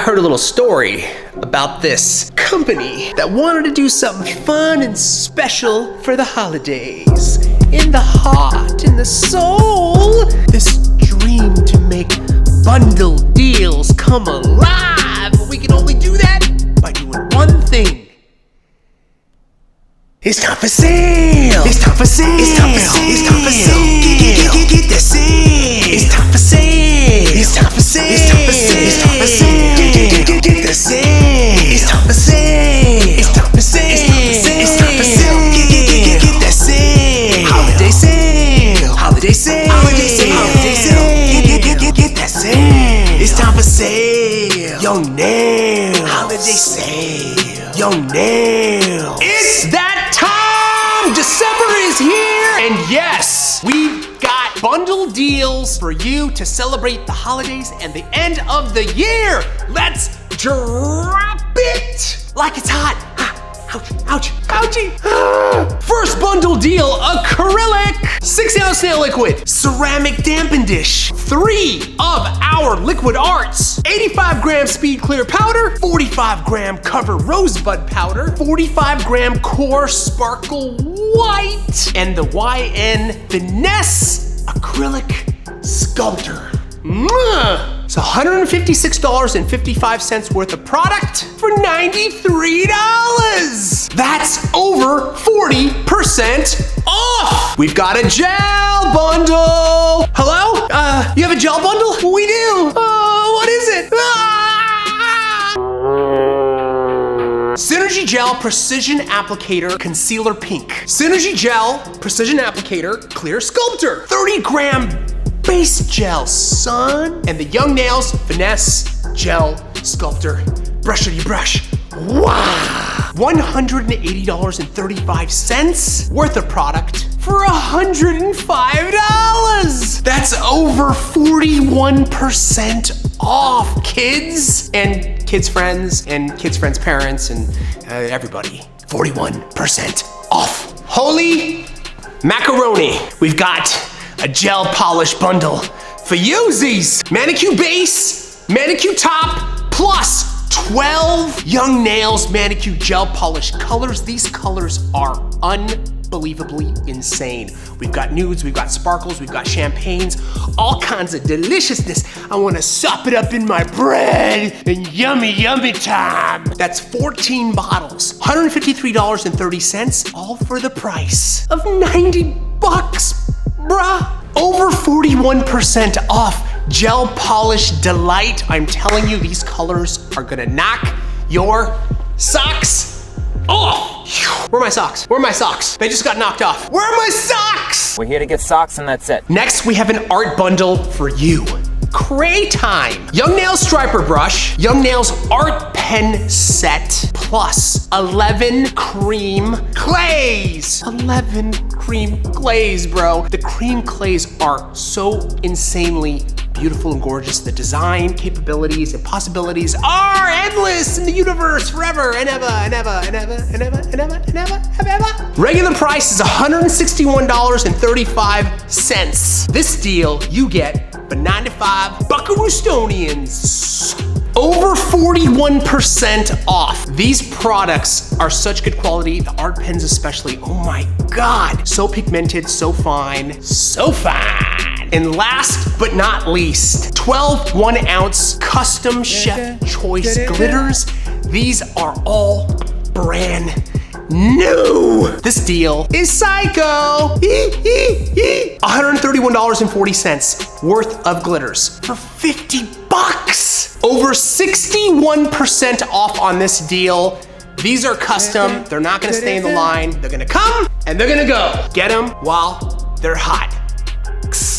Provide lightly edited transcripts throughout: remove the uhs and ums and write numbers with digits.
heard a little story about this company that wanted to do something fun and special for the holidays. In the heart, in the soul, this dream to make bundle deals come alive. But we can only do that by doing one thing. It's time for sale! It's time for sale! It's time for sale! It's time for sale! Get that sale! It's time for sale! It's time for sale! It's time for sale! It's time for sale! Get that sale! It's time for sale! It's time for sale! It's time for sale! Get that sale! Holiday sale! Holiday sale! Holiday sale! Holiday sale! Get that sale! It's time for sale! Young Nail! Holiday sale! Young Nail! It's that time! December is here! And yes, we've got bundle deals for you to celebrate the holidays and the end of the year. Let's drop it like it's hot. Ouch, ouch, ouchie. First bundle deal, acrylic, 6-ounce nail liquid, ceramic dampen dish, 3 of our liquid arts, 85-gram speed clear powder, 45-gram cover rosebud powder, 45-gram core sparkle white, and the YN Finesse acrylic sculptor. It's $156.55 worth of product for $93. That's over 40% off. We've got a gel bundle. Hello? You have a gel bundle? We do. What is it? Synergy Gel Precision Applicator Concealer Pink. Synergy Gel Precision Applicator Clear Sculptor. 30-gram base gel, son. And the Young Nails Finesse Gel Sculptor. Brushity brush. Wow. $180.35 worth of product for $105. That's over 41% off, kids and kids' friends and kids' friends' parents and everybody. 41% off. Holy macaroni. We've got a gel polish bundle for Uzis. Manicure base, manicure top, plus 12 Young Nails manicure gel polish colors. These colors are unbelievably insane. We've got nudes, we've got sparkles, we've got champagnes, all kinds of deliciousness. I wanna sop it up in my bread and yummy, yummy time. That's 14 bottles, $153.30, all for the price of 90 bucks. Bruh, over 41% off gel polish delight. I'm telling you, these colors are gonna knock your socks off. Where are my socks? Where are my socks? They just got knocked off. Where are my socks? We're here to get socks and that's it. Next, we have an art bundle for you. Cray Time. Young Nails Striper Brush, Young Nails Art Pen Set, plus 11 cream clays. 11 cream clays, bro. The cream clays are so insanely beautiful and gorgeous. The design capabilities and possibilities are endless in the universe forever and ever and ever and ever and ever and ever and ever and ever. Regular price is $161.35. This deal you get for 95 Buckaroo Stonians. Over 41% off. These products are such good quality. The art pens especially, oh my God. So pigmented, so fine, so fine. And last but not least, 12 1-ounce custom chef choice glitters. These are all brand new. This deal is psycho. $131.40 worth of glitters for 50 bucks. Over 61% off on this deal. These are custom. They're not gonna stay in the line. They're gonna come and they're gonna go. Get them while they're hot.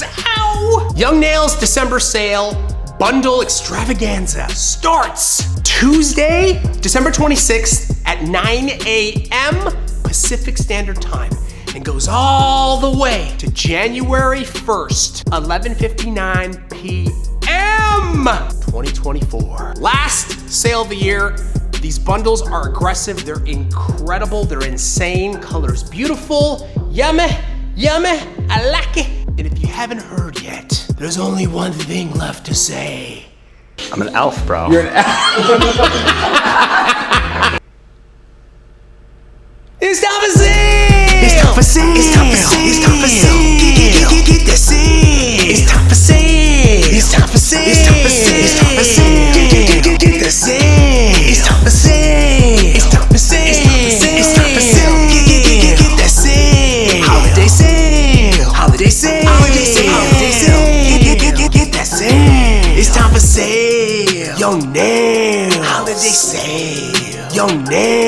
Ow! Young Nails December sale bundle extravaganza starts Tuesday, December 26th at 9 a.m. Pacific Standard Time and goes all the way to January 1st, 11:59 p.m. 2024. Last sale of the year. These bundles are aggressive, they're incredible, they're insane, colors beautiful, yummy, yummy, I like it. And if you haven't heard yet, there's only one thing left to say. I'm an elf, bro. You're an It's time for sale. It's time for sale. It's time for sale. It's time for sale. Get that sale. It's time for sale. It's time for sale. It's time for sale. It's time for sale. Get that sale. It's time for sale. It's time for sale. It's time for sale. Get that sale. Holiday sale. Holiday sale. Holiday sale. Holiday sale. Get that sale. It's time for sale. Young nail. Holiday sale. Young nail.